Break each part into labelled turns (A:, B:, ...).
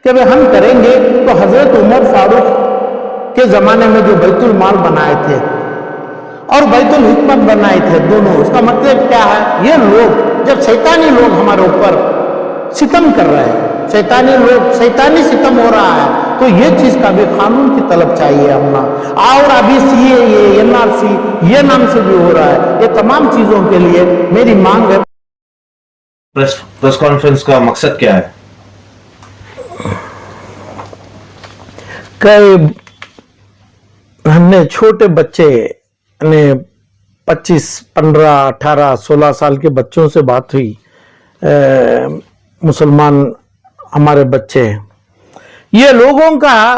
A: कि भाई हम करेंगे तो हजरत उमर फारूक के जमाने में जो बैतुल माल बनाए थे और बैतुल हिकमत बनाए थे दोनों, इसका मतलब क्या है? ये लोग जब शैतानी लोग हमारे ऊपर सितम कर रहे हैं, शैतानी सितम हो रहा है, तो ये चीज का भी कानून की तलब चाहिए हमना। और अभी सीएए, एनआरसी ये नाम से भी हो रहा है। ये तमाम चीजों के लिए मेरी मांग है।
B: प्रेस कॉन्फ्रेंस का मकसद क्या है?
A: कई हमने छोटे बच्चे ने 25, 15, 18, 16 साल के बच्चों से बात हुई, मुसलमान हमारे बच्चे हैं, ये लोगों का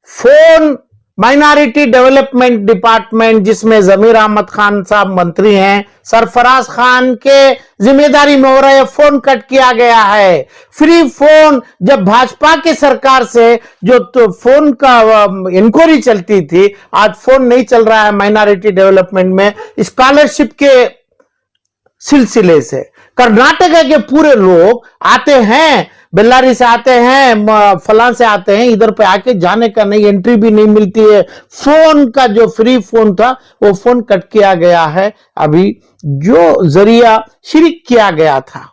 A: फोन माइनॉरिटी डेवलपमेंट डिपार्टमेंट जिसमें जमीर अहमद खान साहब मंत्री हैं, सरफराज खान के जिम्मेदारी में हो रहा है, फोन कट किया गया है। फ्री फोन जब भाजपा की सरकार से जो तो फोन का इंक्वायरी चलती थी, आज फोन नहीं चल रहा है माइनॉरिटी डेवलपमेंट में। स्कॉलरशिप के सिलसिले से कर्नाटक के पूरे लोग आते हैं, बेल्लारी से आते हैं, फलां से आते हैं, इधर पे आके जाने का नहीं, एंट्री भी नहीं मिलती है। फोन का जो फ्री फोन था वो फोन कट किया गया है। अभी जो जरिया शिरक किया गया था,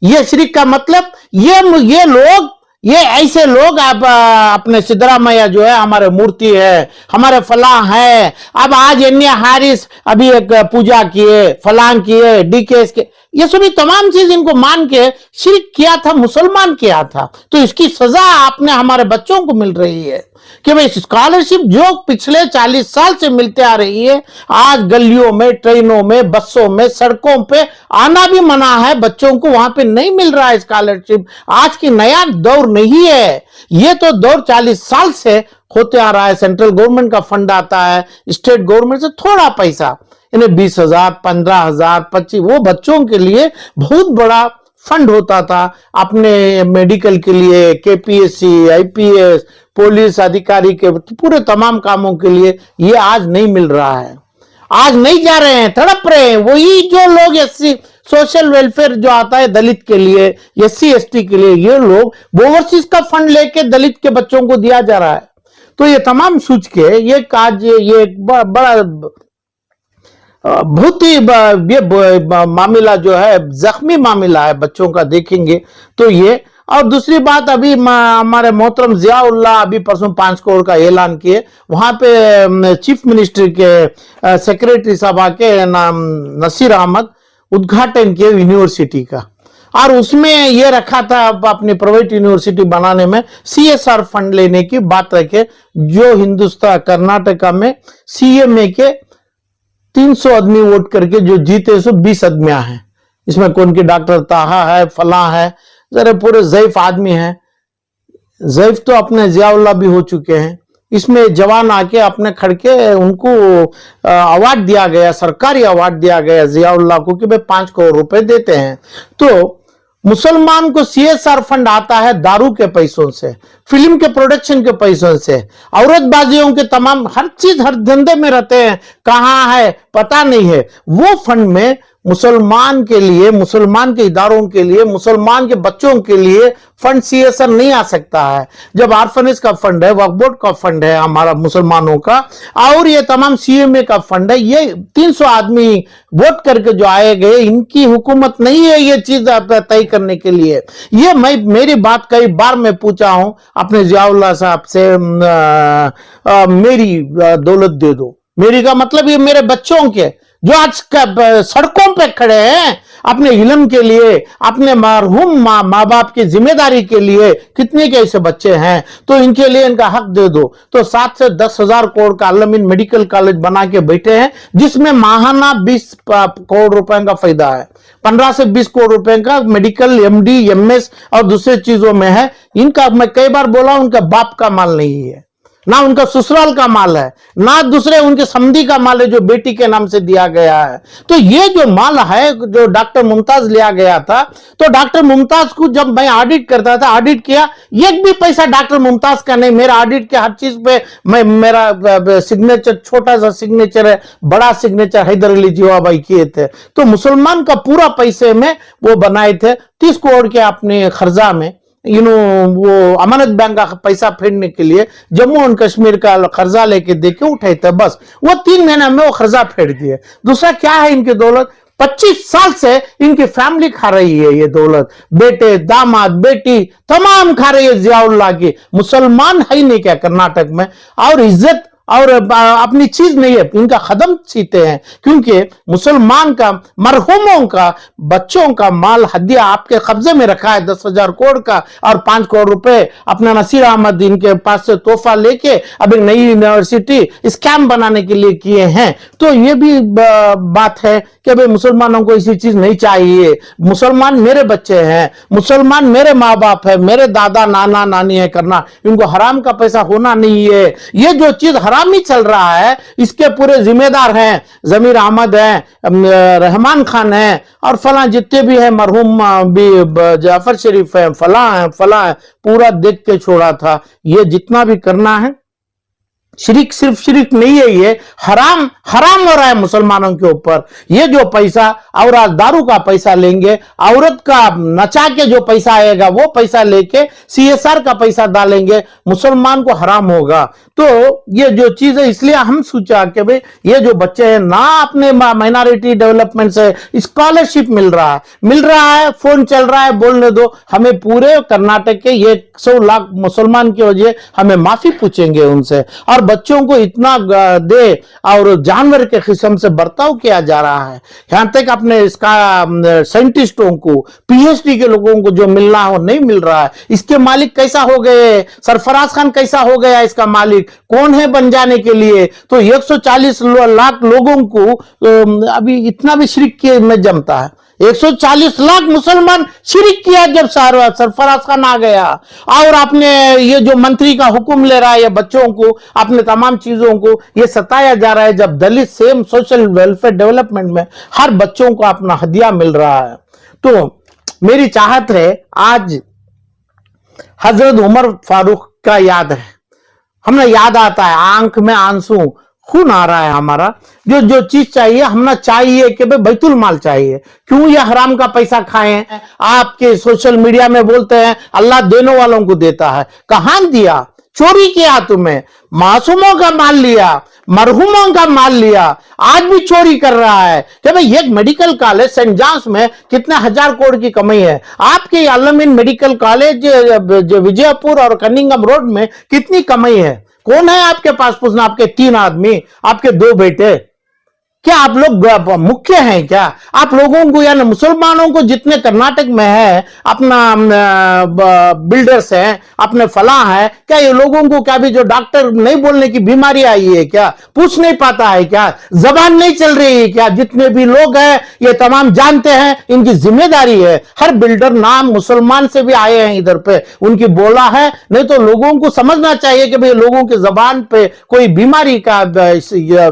A: ये शिरक का मतलब ये लोग, ये ऐसे लोग अब अपने सिद्धरामैया जो है हमारे मूर्ति है, हमारे फलां है, अब आज एन्या हारिस अभी एक पूजा किए, फलां किए, डीकेएस के, ये सभी तमाम चीज इनको मान के शिरक किया था, मुसलमान किया था। तो इसकी सजा आपने हमारे बच्चों को मिल रही है कि भाई स्कॉलरशिप जो पिछले 40 साल से मिलते आ रही है, आज गलियों में, ट्रेनों में, बसों में, सड़कों पे आना भी मना है, बच्चों को वहां पे नहीं मिल रहा है स्कॉलरशिप। आज की नया दौर नहीं है, ये तो दौर 40 साल से होते आ रहा है। सेंट्रल गवर्नमेंट का फंड आता है, स्टेट गवर्नमेंट से थोड़ा पैसा, इन्हें 20,000, 15,000, 25, वो बच्चों के लिए बहुत बड़ा फंड होता था, अपने मेडिकल के लिए, केपीएससी, आईपीएस, पुलिस अधिकारी के पूरे तमाम कामों के लिए। ये आज नहीं मिल रहा है, आज नहीं जा रहे हैं, तड़प रहे हैं। वही जो लोग एससी सोशल वेलफेयर जो आता है दलित के लिए, एससी एसटी के लिए, ये लोग ओवरसीज का फंड लेके दलित के बच्चों को दिया जा रहा है। तो ये तमाम सोच के ये काज, ये एक बड़ा बहुत ही ये मामला जो है जख्मी मामला है बच्चों का, देखेंगे तो ये। और दूसरी बात, अभी हमारे मोहतरम जियाउल्लाह अभी परसों 5 करोड़ का ऐलान किए, वहां पे चीफ मिनिस्टर के सेक्रेटरी साहब के नाम नसीर अहमद उद्घाटन किए यूनिवर्सिटी का, और उसमें ये रखा था अपनी प्राइवेट यूनिवर्सिटी बनाने में सीएसआर फंड लेने की बात रखे। जो हिंदुस्तान कर्नाटका में सीएमए के 300 आदमी वोट करके जो जीते, सो 20 आदमियां हैं, इसमें कौन की डॉक्टर ताहा है, फला है, जरा पूरे ज़ईफ आदमी हैं। ज़ईफ तो अपने जियाउल्लाह भी हो चुके हैं, इसमें जवान आके अपने खड़के उनको अवार्ड दिया गया, सरकारी अवार्ड दिया गया जियाउल्लाह को कि भाई 5 करोड़ रुपए देते हैं। तो मुसलमान को सीएसआर फंड आता है दारू के पैसों से, फिल्म के प्रोडक्शन के पैसों से, औरतबाजियों के तमाम हर चीज, हर धंधे में रहते हैं, कहां है पता नहीं है। वो फंड में मुसलमान के लिए, मुसलमान के इदारों के लिए, मुसलमान के बच्चों के लिए फंड सीएसआर नहीं आ सकता है। जब आर्फनेज का फंड है, वक्फ बोर्ड का फंड है हमारा मुसलमानों का, और ये तमाम सीएमए का फंड है, ये 300 आदमी वोट करके जो आए गए, इनकी हुकूमत नहीं है ये चीज तय करने के लिए। ये मेरी बात कई बार मैं पूछा हूं अपने जियाउल्लाह साहब से, मेरी दौलत दे दो। मेरी का मतलब ये मेरे बच्चों के जो आज सड़कों पे खड़े हैं अपने इल्म के लिए, अपने मरहूम माँ बाप की जिम्मेदारी के लिए, कितने के ऐसे बच्चे हैं, तो इनके लिए इनका हक दे दो। तो 7 से 10,000 करोड़ का अल-अमीन मेडिकल कॉलेज बना के बैठे हैं, जिसमें माहाना 20 करोड़ रुपए का फायदा है, 15 से 20 करोड़ रुपए का मेडिकल, एमडी, एमएस और दूसरे चीजों में है। इनका मैं कई बार बोला, उनका बाप का माल नहीं है, ना उनका ससुराल का माल है, ना दूसरे उनके समधी का माल है जो बेटी के नाम से दिया गया है। तो ये जो माल है जो डॉक्टर मुमताज लिया गया था, तो डॉक्टर मुमताज को जब मैं ऑडिट करता था, ऑडिट किया, एक भी पैसा डॉक्टर मुमताज का नहीं। मेरा ऑडिट के हर चीज पे मेरा सिग्नेचर, छोटा सा सिग्नेचर है, बड़ा सिग्नेचर हैदर अली जीवा भाई किए थे। तो मुसलमान का पूरा पैसे में वो बनाए थे 30 करोड़ के अपने खर्जा में वो अमानत बैंक का पैसा फेरने के लिए जम्मू एंड कश्मीर का कर्जा लेके देके उठाए थे, बस वो 3 महीने में वो कर्जा फेर दिए। दूसरा क्या है इनकी दौलत, 25 साल से इनकी फैमिली खा रही है ये दौलत, बेटे दामाद बेटी तमाम खा रही है जियाउल्लाह की। मुसलमान है ही नहीं क्या कर्नाटक में, और इज्जत और अपनी चीज नहीं है, इनका कदम सीते हैं, क्योंकि मुसलमान का मरहूमों का बच्चों का माल हदिया आपके कब्जे में रखा है 10,000 करोड़ का, और 5 करोड़ रुपए अपना नसीर अहमद इनके पास से तोहफा लेके अब एक नई यूनिवर्सिटी स्कैम बनाने के लिए किए हैं। तो ये भी बात है कि भाई मुसलमानों को ऐसी चीज नहीं चाहिए। मुसलमान मेरे बच्चे हैं, मुसलमान मेरे माँ बाप है, मेरे दादा नाना नानी है करना, इनको हराम का पैसा होना नहीं है। ये जो चीज हरामी चल रहा है इसके पूरे जिम्मेदार हैं जमीर अहमद हैं, रहमान खान हैं, और फला जितने भी हैं, मरहूम भी जाफर शरीफ है, फला है, पूरा देख के छोड़ा था। ये जितना भी करना है शिरिक, सिर्फ शिरिक नहीं है, ये हराम हो रहा है मुसलमानों के ऊपर। ये जो पैसा और आज दारू का पैसा लेंगे, औरत का नचा के जो पैसा आएगा वो पैसा लेके CSR का पैसा डालेंगे, मुसलमान को हराम होगा। तो ये जो चीज है, इसलिए हम सोचा कि भाई ये जो बच्चे हैं ना, अपने माइनॉरिटी डेवलपमेंट से स्कॉलरशिप मिल रहा है, फोन चल रहा है, बोलने दो। हमें पूरे कर्नाटक के 100 लाख मुसलमान की वजह हमें माफी पूछेंगे उनसे, और बच्चों को इतना दे और जानवर के किस्म से बर्ताव किया जा रहा है। यहां तक अपने इसका साइंटिस्टों को, PhD के लोगों को जो मिलना हो नहीं मिल रहा है। इसके मालिक कैसा हो गए, सरफराज खान कैसा हो गया, इसका मालिक कौन है बन जाने के लिए। तो 140 लाख लोगों को अभी इतना भी शिरिक के में जमता है। 140 लाख मुसलमान शिरिक किया जब सरफराज खान आ गया, और आपने ये जो मंत्री का हुक्म ले रहा है, ये बच्चों को अपने तमाम चीजों को ये सताया जा रहा है, जब दलित सेम सोशल वेलफेयर डेवलपमेंट में हर बच्चों को अपना हदिया मिल रहा है। तो मेरी चाहत है, आज हजरत उमर फारूक का याद है, हमें याद आता है, आंख में आंसू, खून आ रहा है हमारा। जो चीज चाहिए हमने चाहिए कि भाई बैतुल माल चाहिए। क्यों ये हराम का पैसा खाएं? आपके सोशल मीडिया में बोलते हैं अल्लाह देने वालों को देता है, कहां दिया? चोरी किया तुम्हें, मासूमों का माल लिया, मरहूमों का माल लिया, आज भी चोरी कर रहा है। कि भाई एक मेडिकल कॉलेज सेंट जॉन्स में कितने 1000 करोड़ की कमाई है, आपके अल-अमीन मेडिकल कॉलेज जो विजयपुर और कनिंगम रोड में कितनी कमाई है? कौन है आपके पास पूछना? आपके 3 आदमी, आपके 2 बेटे, क्या आप लोग मुख्य हैं क्या? आप लोगों को यानी मुसलमानों को जितने कर्नाटक में है, अपना बिल्डर्स हैं, अपने फला है, क्या ये लोगों को क्या भी जो डॉक्टर नहीं बोलने की बीमारी आई है क्या? पूछ नहीं पाता है क्या? जबान नहीं चल रही है क्या? जितने भी लोग हैं ये तमाम जानते हैं, इनकी जिम्मेदारी है। हर बिल्डर नाम मुसलमान से भी आए हैं इधर पे, उनकी बोला है, नहीं तो लोगों को समझना चाहिए कि भाई लोगों की जबान पे कोई बीमारी का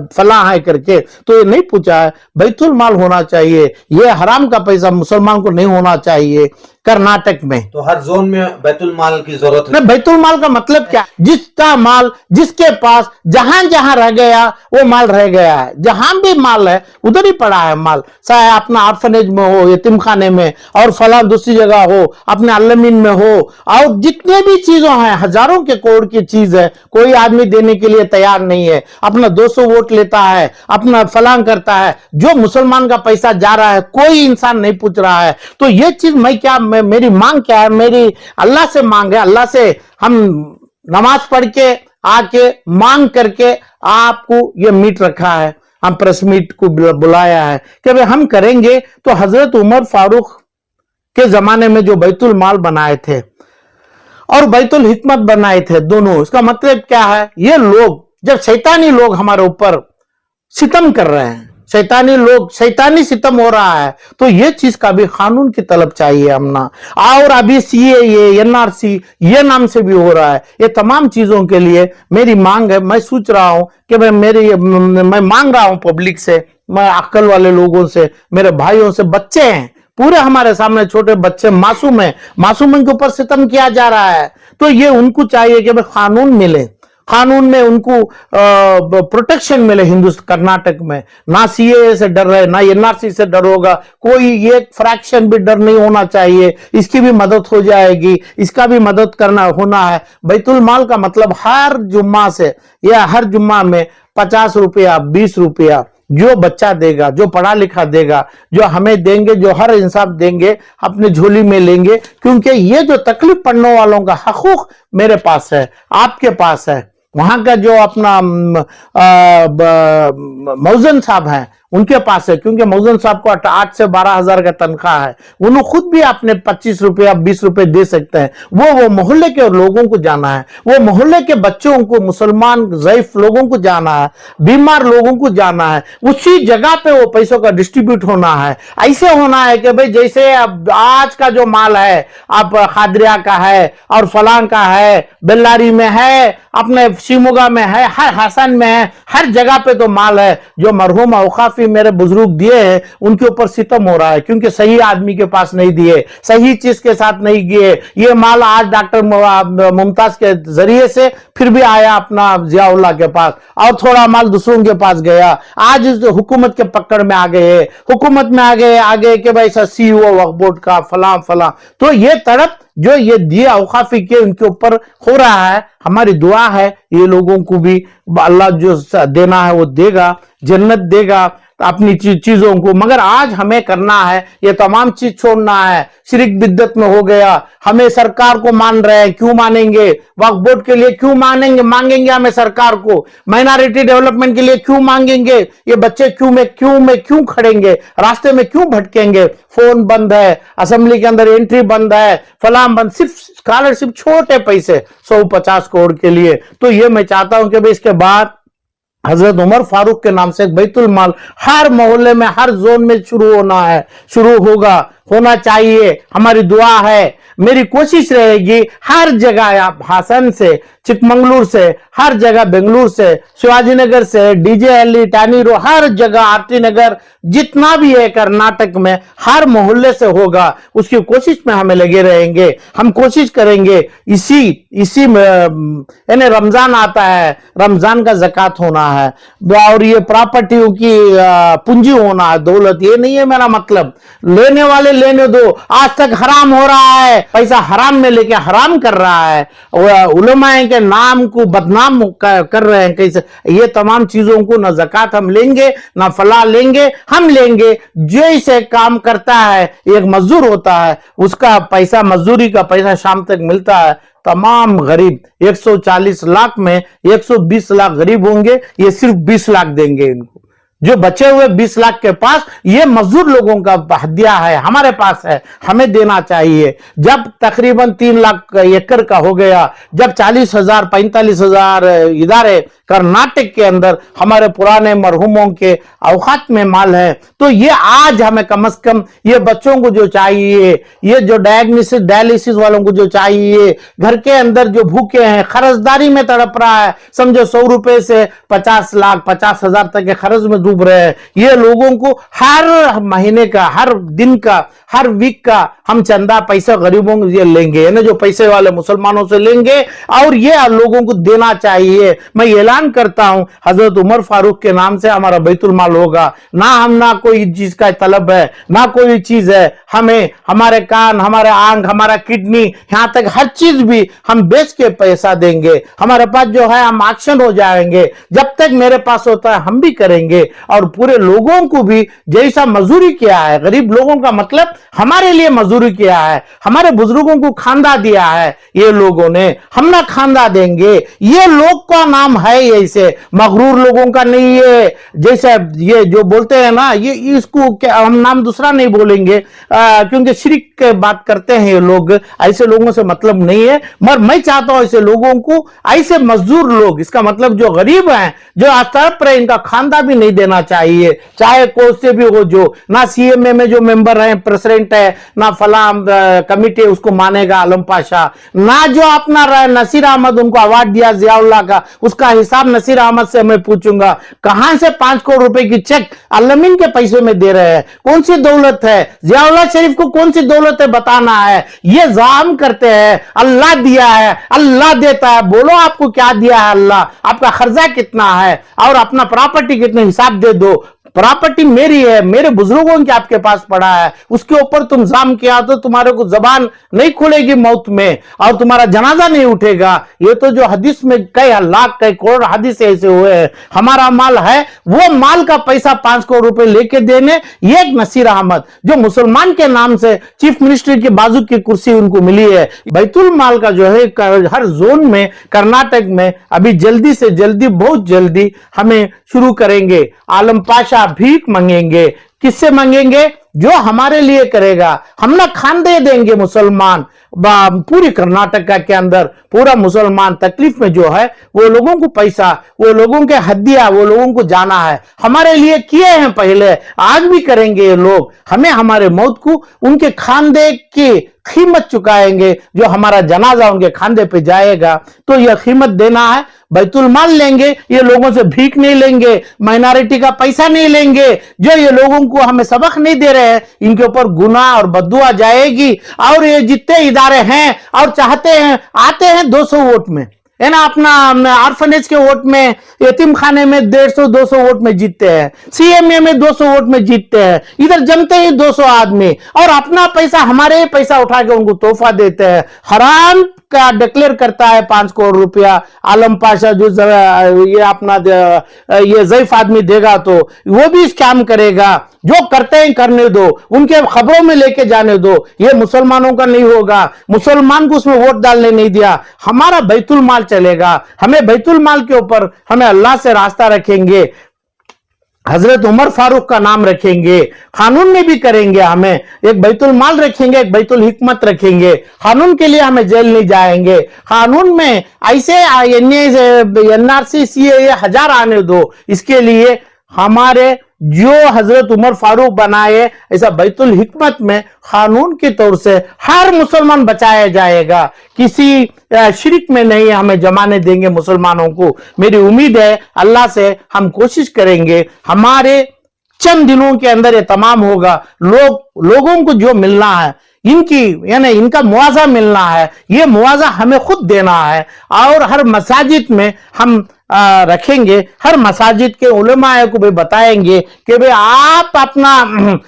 A: फला है करके। तो नहीं पूछा है। बैतुल माल होना चाहिए, ये हराम का पैसा मुसलमान को नहीं होना चाहिए कर्नाटक में।
B: तो हर जोन में बैतुल माल की जरूरत है।
A: बैतुल माल का मतलब क्या? जिसका माल जिसके पास जहां जहां रह गया वो माल रह गया है, जहां भी माल है उधर ही पड़ा है माल, चाहे अपना ऑर्फनेज में हो, यतीम खाने में, और फला दूसरी जगह हो, अपने अल-अमीन में हो, और जितने भी चीजों हैं, हजारों के करोड़ की चीज है, कोई आदमी देने के लिए तैयार नहीं है। अपना 200 वोट लेता है, अपना फलांग करता है, जो मुसलमान का पैसा जा रहा है कोई इंसान नहीं पूछ रहा है। तो ये चीज मैं क्या, मेरी मांग क्या है? मेरी अल्लाह से मांग है, अल्लाह से हम नमाज पढ़ के आके मांग करके आपको ये मीट रखा है, हम प्रेस मीट को बुलाया है कि भाई हम करेंगे। तो हजरत उमर फारूक के जमाने में जो बैतुल माल बनाए थे और बैतुल हिकमत बनाए थे, दोनों, इसका मतलब क्या है? ये लोग जब शैतानी लोग हमारे ऊपर सितम कर रहे हैं, शैतानी सितम हो रहा है, तो ये चीज का भी कानून की तलब चाहिए हमना। और अभी CAA NRC ये नाम से भी हो रहा है। ये तमाम चीजों के लिए मेरी मांग है। मैं सोच रहा हूं कि मैं मांग रहा हूं पब्लिक से, मैं अक्ल वाले लोगों से, मेरे भाइयों से, बच्चे हैं पूरे हमारे सामने, छोटे बच्चे मासूम है, मासूम के ऊपर सितम किया जा रहा है। तो ये उनको चाहिए कि भाई कानून मिले, कानून में उनको प्रोटेक्शन मिले कर्नाटक में, ना सीए से डर रहे, ना एनआरसी से डर होगा, कोई एक फ्रैक्शन भी डर नहीं होना चाहिए। इसकी भी मदद हो जाएगी, इसका भी मदद करना होना है। बैतुल माल का मतलब हर जुम्मा से या हर जुम्मा में 50 रुपया 20 रुपया जो बच्चा देगा, जो पढ़ा लिखा देगा, जो हमें देंगे, जो हर इंसान देंगे, अपने झोली में लेंगे, क्योंकि ये जो तकलीफ पड़ने वालों का हकूक मेरे पास है, आपके पास है। वहां का जो अपना मौजन साहब हैं उनके पास है, क्योंकि मौजन साहब को 8 से 12 हजार का तनख्वाह है। उन्होंने खुद भी अपने 25 रुपया 20 रुपए दे सकते हैं। वो मोहल्ले के लोगों को जाना है, वो मोहल्ले के बच्चों को, मुसलमान ज़ईफ लोगों को जाना है, बीमार लोगों को जाना है, उसी जगह पे वो पैसों का डिस्ट्रीब्यूट होना है। ऐसे होना है कि भाई जैसे अब आज का जो माल है, आप खादरिया का है और फलां का है, बेल्लारी में है, अपने शिमोगा में है, हर हसन में है, हर जगह पे तो माल है। जो मरहूम औकाफी मेरे बुजुर्ग दिए हैं उनके ऊपर सितम हो रहा है, क्योंकि सही आदमी के पास नहीं दिए, सही चीज के साथ नहीं दिए। ये माल आज डॉक्टर मुमताज के जरिए से फिर भी आया अपना जियाउल्लाह के पास, और थोड़ा माल दूसरों के पास गया। आज हुकूमत के पकड़ में आ गए, हुकूमत में आ गए कि भाई सीईओ वक्फ बोर्ड का फलां फलां। तो ये तड़प जो ये दिए औकाफी के उनके ऊपर हो रहा है, हमारी दुआ है ये लोगों को भी अल्लाह जो देना है वो देगा, जन्नत देगा अपनी चीजों को। मगर आज हमें करना है, ये तमाम चीज छोड़ना है। शिरक बिद्दत में हो गया, हमें सरकार को मान रहे हैं, क्यों मानेंगे? वक्फ बोर्ड के लिए क्यों मांगेंगे हमें सरकार को? माइनॉरिटी डेवलपमेंट के लिए क्यों मांगेंगे? ये बच्चे क्यों खड़ेंगे, रास्ते में क्यों भटकेंगे? फोन बंद है, असेंबली के अंदर एंट्री बंद है, फलाम बंद, सिर्फ स्कॉलरशिप छोटे पैसे 150 करोड़ के लिए। तो ये मैं चाहता हूं कि भाई इसके बाद हजरत उमर फारूक के नाम से एक बैतुल माल हर मोहल्ले में, हर जोन में शुरू होना चाहिए। हमारी दुआ है, मेरी कोशिश रहेगी हर जगह, आप हासन से, चिकमंगलुरु से, हर जगह, बेंगलुरु से, शिवाजीनगर से, डीजेएलई, टानी रो, हर जगह, आरती नगर, जितना भी है कर्नाटक में, हर मोहल्ले से होगा। उसकी कोशिश में हमें लगे रहेंगे। हम कोशिश करेंगे इसी में, यानी रमजान आता है, रमजान का ज़कात होना है, और ये प्रॉपर्टियों की पूंजी होना है, दौलत, ये नहीं है मेरा मतलब। लेने वाले लेने दो। आज तक हराम हो रहा है, पैसा हराम में लेके हराम कर रहा है, उलमाए के नाम को बदनाम कर रहे हैं कैसे। ये तमाम चीजों को ना ज़कात हम लेंगे, ना फला लेंगे, हम लेंगे जो इसे काम करता है, एक मजदूर होता है, उसका पैसा, मजदूरी का पैसा शाम तक मिलता है। तमाम गरीब 140 लाख में 120 लाख गरीब होंगे, ये सिर्फ 20 लाख देंगे इनको। जो बचे हुए 20 लाख के पास, ये मजदूर लोगों का हदिया है, हमारे पास है, हमें देना चाहिए। जब तकरीबन 3 लाख एकड़ का हो गया, जब 40,000 45,000 इदारे कर्नाटक के अंदर हमारे पुराने मरहूमों के औकात में माल है, तो ये आज हमें कम से कम ये बच्चों को जो चाहिए, ये जो डायलिसिस वालों को जो चाहिए, घर के अंदर जो भूखे हैं, खर्चदारी में तड़प रहा है, समझो 100 रुपए से 50 लाख 50,000 तक के खर्च में डूब रहे हैं, ये लोगों को हर महीने का, हर दिन का, हर वीक का हम चंदा पैसा गरीबों को ये लेंगे, ना जो पैसे वाले मुसलमानों से लेंगे, और ये लोगों को देना चाहिए। मैं ऐलान करता हूं, हजरत उमर फारूक के नाम से हमारा बैतुल माल होगा। ना कोई चीज का तलब है, ना कोई चीज है, हमें हमारे कान, हमारे आंख, हमारा किडनी, यहां तक हर चीज भी हम बेच के पैसा देंगे। हमारे पास जो है हम एक्शन हो जाएंगे। जब तक मेरे पास होता है हम भी करेंगे, और पूरे लोगों को भी जैसा मजदूरी किया है, गरीब लोगों का मतलब हमारे लिए मजदूरी किया है, हमारे बुजुर्गों को खांदा दिया है ये लोगों ने, हम ना खांदा देंगे। ये लोग का नाम है, ऐसे मगरूर लोगों का नहीं है। जैसे ये जो बोलते हैं ना, ये इसको क्या हम नाम दूसरा नहीं बोलेंगे, क्योंकि शिरक की बात करते हैं ये लोग, ऐसे लोगों से मतलब नहीं है। मगर मैं चाहता हूं ऐसे लोगों को, ऐसे मजदूर लोग, इसका मतलब जो गरीब हैं, जो तड़प रहे, इनका खांदा भी नहीं देना चाहिए, चाहे कोई से भी हो। जो ना सीएमए में जो मेंबर है, प्रेसिडेंट है, ना फला कमिटी उसको मानेगा आलम पाशा, ना जो अपना नसीर अहमद उनको अवार्ड दिया जियाउल्लाह का, उसका हिस्सा हिसाब नसीर अहमद से मैं पूछूंगा, कहां से 5 करोड़ रुपए की चेक अल-अमीन के पैसे में दे रहे हैं? कौन सी दौलत है? जियाउल्लाह शरीफ को कौन सी दौलत है बताना है। ये जाम करते हैं अल्लाह दिया है, अल्लाह देता है। बोलो आपको क्या दिया है अल्लाह, आपका खर्चा कितना है और अपना प्रॉपर्टी कितने हिसाब दे दो। प्रॉपर्टी मेरी है, मेरे बुजुर्गों के आपके पास पड़ा है, उसके ऊपर तुम जाम किया तो तुम्हारे को जबान नहीं खुलेगी मौत में और तुम्हारा जनाजा नहीं उठेगा। ये तो जो हदीस में कई लाख कई करोड़ हदीस ऐसे हुए हैं। हमारा माल है, वो माल का पैसा 5 करोड़ रुपए लेके देने ये एक नसीर अहमद जो मुसलमान के नाम से चीफ मिनिस्टर की बाजू की कुर्सी उनको मिली है। बैतुल माल का जो है हर जोन में कर्नाटक में अभी जल्दी से जल्दी बहुत जल्दी हमें शुरू करेंगे। आलम पाशा भीख मांगेंगे, किससे मांगेंगे? जो हमारे लिए करेगा। हम ना खानदे देंगे मुसलमान पूरी कर्नाटका के अंदर पूरा मुसलमान तकलीफ में जो है वो लोगों को पैसा, वो लोगों के हदिया, वो लोगों को जाना है। हमारे लिए किए हैं पहले, आज भी करेंगे ये लोग। हमें हमारे मौत को उनके खानदे की कीमत चुकाएंगे। जो हमारा जनाजा उनके खानदे पे जाएगा तो यह कीमत देना है। बैतुल माल लेंगे, ये लोगों से भीख नहीं लेंगे, माइनॉरिटी का पैसा नहीं लेंगे। जो ये लोगों को हमें सबक नहीं दे रहे हैं, इनके ऊपर गुनाह और बद्दुआ जाएगी। और ये जितने इदारे हैं और चाहते हैं आते हैं 200 वोट में, है ना, अपना ऑर्फनेज के वोट में, यतीम खाने में 150-200 वोट में जीतते हैं, सीएमए में 200 वोट में जीतते हैं। इधर जमते ही 200 आदमी और अपना पैसा, हमारे पैसा उठा के उनको तोहफा देते हैं। हराम का डिक्लेयर करता है 5 करोड़ रुपया आलम पाशा जो ये अपना ये ज़ईफ आदमी देगा तो वो भी स्कैम करेगा। जो करते हैं करने दो, उनके खबरों में लेके जाने दो। ये मुसलमानों का नहीं होगा, मुसलमान को उसमें वोट डालने नहीं दिया। हमारा बैतुल माल चलेगा, हमें बैतुल माल के ऊपर हमें अल्लाह से रास्ता रखेंगे, हजरत उमर फारूक का नाम रखेंगे, कानून में भी करेंगे। हमें एक बैतुल माल रखेंगे, एक बैतुल हिकमत रखेंगे। कानून के लिए हमें जेल नहीं जाएंगे। कानून में ऐसे एनआरसी सीए 1000 आने दो। इसके लिए हमारे जो हजरत उमर फारूक बनाए ऐसा बैतुल हिकमत में कानून के तौर से हर मुसलमान बचाया जाएगा। किसी शिरक में नहीं हमें जमाने देंगे मुसलमानों को। मेरी उम्मीद है अल्लाह से हम कोशिश करेंगे हमारे चंद दिनों के अंदर ये तमाम होगा। लोगों को जो मिलना है इनकी यानी इनका मुआवजा मिलना है, ये मुआवजा हमें खुद देना है। और हर मसाजिद में हम रखेंगे, हर मसाजिद के उलमाए को भी बताएंगे कि भाई आप अपना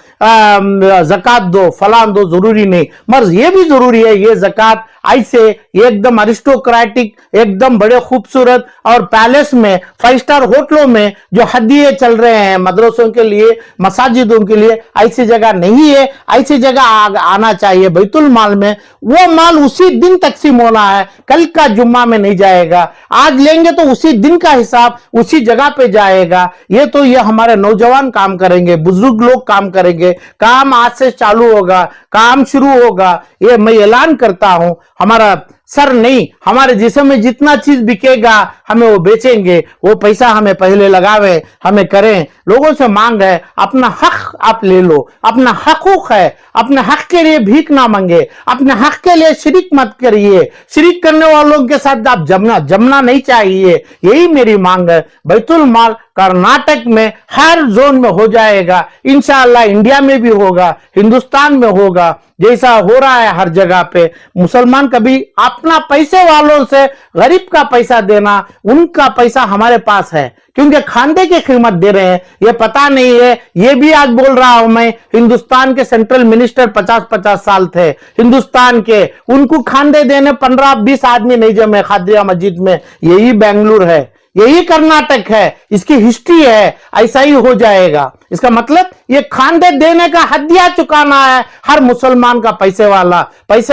A: ज़कात दो, फलान दो, जरूरी नहीं मर्ज ये भी जरूरी है। ये ज़कात ऐसे एकदम अरिस्टोक्रेटिक, एकदम बड़े खूबसूरत और पैलेस में 5 स्टार होटलों में जो हदिये चल रहे हैं मदरसों के लिए, मसाजिदों के लिए, ऐसी जगह नहीं है। ऐसी जगह आना चाहिए बैतुल माल में। वो माल उसी दिन तकसीम होना है, कल का जुम्मा में नहीं जाएगा। आज लेंगे तो उसी दिन का हिसाब उसी जगह पे जाएगा। ये तो ये हमारे नौजवान काम करेंगे, बुजुर्ग लोग काम करेंगे। काम आज से चालू होगा, काम शुरू होगा। ये मैं ऐलान करता हूं, हमारा सर नहीं, हमारे जिस्म में जितना चीज बिकेगा हमें वो बेचेंगे। वो पैसा हमें पहले लगावे, हमें करें। लोगों से मांग है, अपना हक आप ले लो। अपना हकूक है, अपने हक के लिए भीख ना मांगे, अपने हक के लिए शिरिक मत करिए। शिरिक करने वालों के साथ आप जमना नहीं चाहिए। यही मेरी मांग है। बैतुल माल कर्नाटक में हर जोन में हो जाएगा इंशाअल्लाह। इंडिया में भी होगा, हिंदुस्तान में होगा, जैसा हो रहा है हर जगह पे। मुसलमान कभी अपना पैसे वालों से गरीब का पैसा देना, उनका पैसा हमारे पास है क्योंकि खानदे की कीमत दे रहे हैं। ये पता नहीं है, ये भी आज बोल रहा हूं मैं। हिंदुस्तान के सेंट्रल मिनिस्टर 50-50 साल थे हिंदुस्तान के, उनको खानदे देने 15-20 आदमी नहीं जमे खादिया मस्जिद में। यही बेंगलुरु है, यही कर्नाटक है, इसकी हिस्ट्री है। ऐसा ही हो जाएगा। इसका मतलब ये खानदे देने का हदिया चुकाना है हर मुसलमान का। पैसे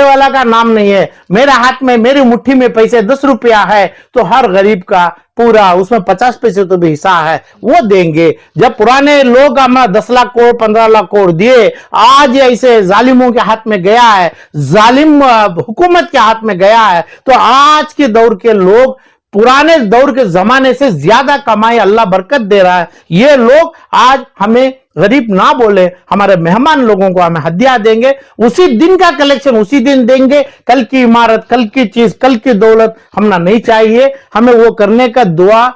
A: वाला का नाम नहीं है। मेरे हाथ में, मेरी मुट्ठी में पैसे 10 रुपया है तो हर गरीब का पूरा उसमें 50 पैसे तो भी हिस्सा है, वो देंगे। जब पुराने लोग हमारा 10 लाख करोड़ 15 लाख करोड़ दिए, आज ऐसे जालिमों के हाथ में गया है, जालिम हुकूमत के हाथ में गया है, तो आज के दौर के लोग पुराने दौर के जमाने से ज्यादा कमाई अल्लाह बरकत दे रहा है। ये लोग आज हमें गरीब ना बोले, हमारे मेहमान लोगों को हमें हदिया देंगे। उसी दिन का कलेक्शन उसी दिन देंगे। कल की इमारत, कल की चीज, कल की दौलत हमने नहीं चाहिए। हमें वो करने का दुआ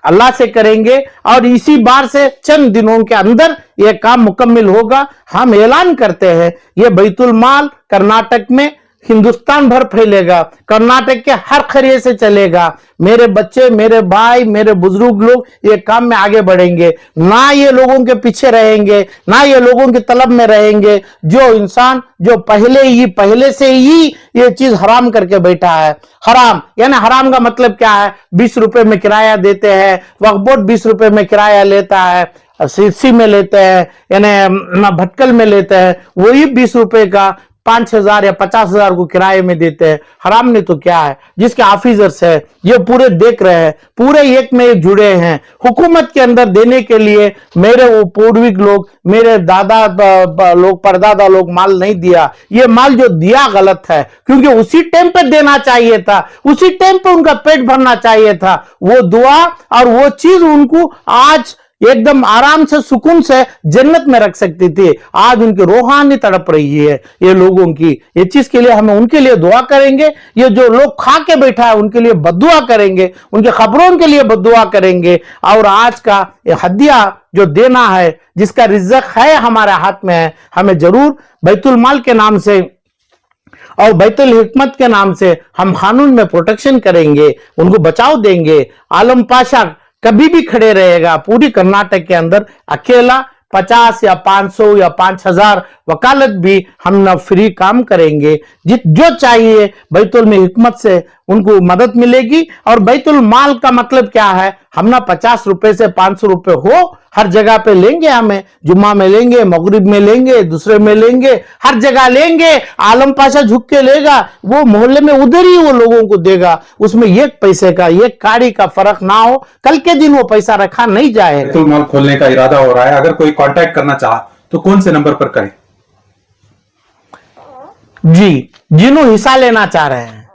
A: अल्लाह से करेंगे और इसी बार से चंद दिनों के अंदर यह काम मुकम्मल होगा। हम ऐलान करते हैं यह बैतुल माल कर्नाटक में हिंदुस्तान भर फैलेगा, कर्नाटक के हर खरिये से चलेगा। मेरे बच्चे, मेरे भाई, मेरे बुजुर्ग लोग ये काम में आगे बढ़ेंगे, ना ये लोगों के पीछे रहेंगे, ना ये लोगों की तलब में रहेंगे। जो इंसान जो पहले से ही ये चीज हराम करके बैठा है, हराम यानी हराम का मतलब क्या है? 20 रुपए में किराया देते हैं, वक्फ बोर्ड 20 रुपए में किराया लेता है, सीसी में लेते हैं यानी भटकल में लेते हैं, वही 20 रुपए का 5,000 या 50,000 को किराए में देते हैं। हराम नहीं तो क्या है? जिसके ऑफिसर्स है ये पूरे देख रहे हैं, पूरे एक में एक जुड़े हैं। हुकूमत के अंदर देने के लिए मेरे वो पूर्विक लोग, मेरे दादा लोग, परदादा लोग माल नहीं दिया। ये माल जो दिया गलत है, क्योंकि उसी टाइम पे देना चाहिए था, उसी टाइम पे उनका पेट भरना चाहिए था। वो दुआ और वो चीज उनको आज एकदम आराम से सुकून से जन्नत में रख सकती थी। आज उनकी रूहानी तड़प रही है ये लोगों की। ये चीज के लिए हमें उनके लिए दुआ करेंगे। ये जो लोग खा के बैठा है उनके लिए बद्दुआ करेंगे, उनके खबरों के लिए बद्दुआ करेंगे। और आज का ये हदिया जो देना है, जिसका रिज़्क़ है हमारे हाथ में है, हमें जरूर बैतुल माल के नाम से और बैतुल हिकमत के नाम से हम कानून में प्रोटेक्शन करेंगे, उनको बचाव देंगे। आलम पाशा कभी भी खड़े रहेगा। पूरी कर्नाटक के अंदर अकेला 50 या 500 या 5,000 वकालत भी हम ना फ्री काम करेंगे। जो चाहिए बैतुल में हिकमत से उनको मदद मिलेगी। और बैतुल माल का मतलब क्या है? हम ना 50 रुपए से 500 रुपए हो हर जगह पे लेंगे, हमें जुम्मा में लेंगे, मगरिब में लेंगे, दूसरे में लेंगे, हर जगह लेंगे। आलम पाशा झुक के लेगा, वो मोहल्ले में उधर ही वो लोगों को देगा। उसमें एक पैसे का, एक काड़ी का फर्क ना हो। कल के दिन वो पैसा रखा नहीं जाएगा।
C: बैतुल माल खोलने का इरादा हो रहा है, अगर कोई कांटेक्ट करना चाहे तो कौन से नंबर पर करें?
A: जी, जिन्हों हिस्सा लेना चाह रहे हैं,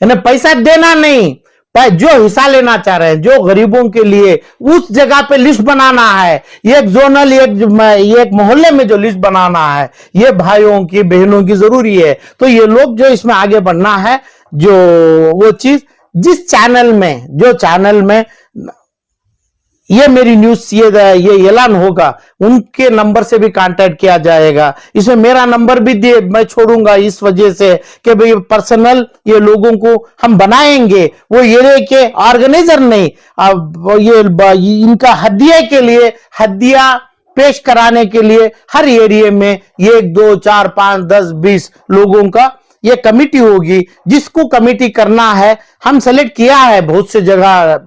A: यानी पैसा देना नहीं, जो हिस्सा लेना चाह रहे हैं, जो गरीबों के लिए उस जगह पे लिस्ट बनाना है, एक जोनल, एक मोहल्ले में जो लिस्ट बनाना है, ये भाइयों की बहनों की जरूरी है। तो ये लोग जो इसमें आगे बढ़ना है, जो वो चीज जिस चैनल में, जो चैनल में ये मेरी न्यूज ये ऐलान होगा, उनके नंबर से भी कांटेक्ट किया जाएगा। इसमें मेरा नंबर भी दे मैं छोड़ूंगा इस वजह से कि भाई पर्सनल ये लोगों को हम बनाएंगे, वो एरिया के ऑर्गेनाइजर नहीं। अब ये इनका हदिया के लिए, हदिया पेश कराने के लिए हर एरिया में 1, 2, 4, 5, 10, 20 लोगों का ये कमेटी होगी। जिसको कमेटी करना है हम सेलेक्ट किया है बहुत से जगह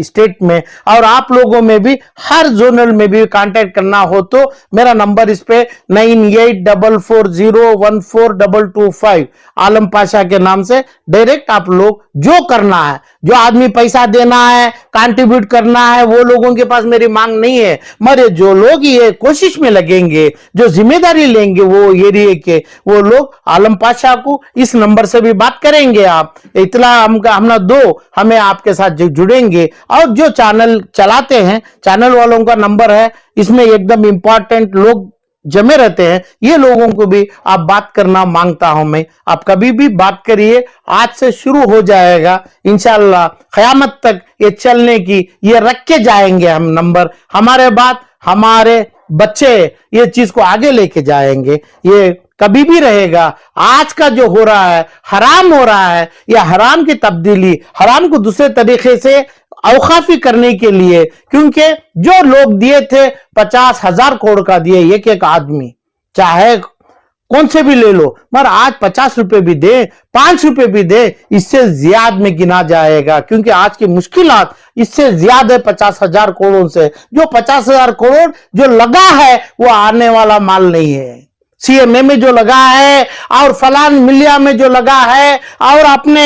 A: स्टेट में, और आप लोगों में भी हर जोनल में भी कांटेक्ट करना हो तो मेरा नंबर इस पे 9844014225 आलम पाशा के नाम से डायरेक्ट आप लोग जो करना है, जो आदमी पैसा देना है, कंट्रीब्यूट करना है, वो लोगों के पास मेरी मांग नहीं है। मगर जो लोग ये कोशिश में लगेंगे, जो जिम्मेदारी लेंगे वो एरिया के, वो लोग आलम पाशा को इस नंबर से भी बात करेंगे। आप इतला हमना दो, हमें आपके साथ जुड़ेंगे। और जो चैनल चलाते हैं, चैनल वालों का नंबर है, इसमें एकदम इंपॉर्टेंट लोग जमे रहते हैं, ये लोगों को भी आप बात करना मांगता हूं मैं। आप कभी भी बात करिए, आज से शुरू हो जाएगा इंशाअल्लाह, क़यामत तक ये चलने की, ये रख के जाएंगे हम नंबर। हमारे बात, हमारे बच्चे ये चीज को आगे लेके जाएंगे, ये कभी भी रहेगा। आज का जो हो रहा है, हराम हो रहा है, या हराम की तब्दीली, हराम को दूसरे तरीके से अवकाफी करने के लिए, क्योंकि जो लोग दिए थे 50,000 करोड़ का दिए एक एक आदमी, चाहे कौन से भी ले लो, मगर आज 50 रुपए भी दे, 5 रुपए भी दे, इससे ज्यादा में गिना जाएगा। क्योंकि आज की मुश्किलात इससे ज्यादा है 50,000 करोड़ से। जो 50,000 करोड़ जो लगा है वो आने वाला माल नहीं है। सीएमए में जो लगा है, और फलान मिलिया में जो लगा है, और अपने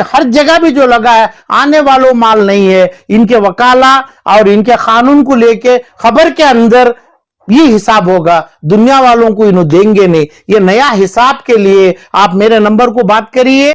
A: हर जगह भी जो लगा है, आने वालों माल नहीं है। इनके वकाला और इनके कानून को लेके खबर के अंदर ये हिसाब होगा, दुनिया वालों को इन्हों देंगे नहीं। ये नया हिसाब के लिए आप मेरे नंबर को बात करिए।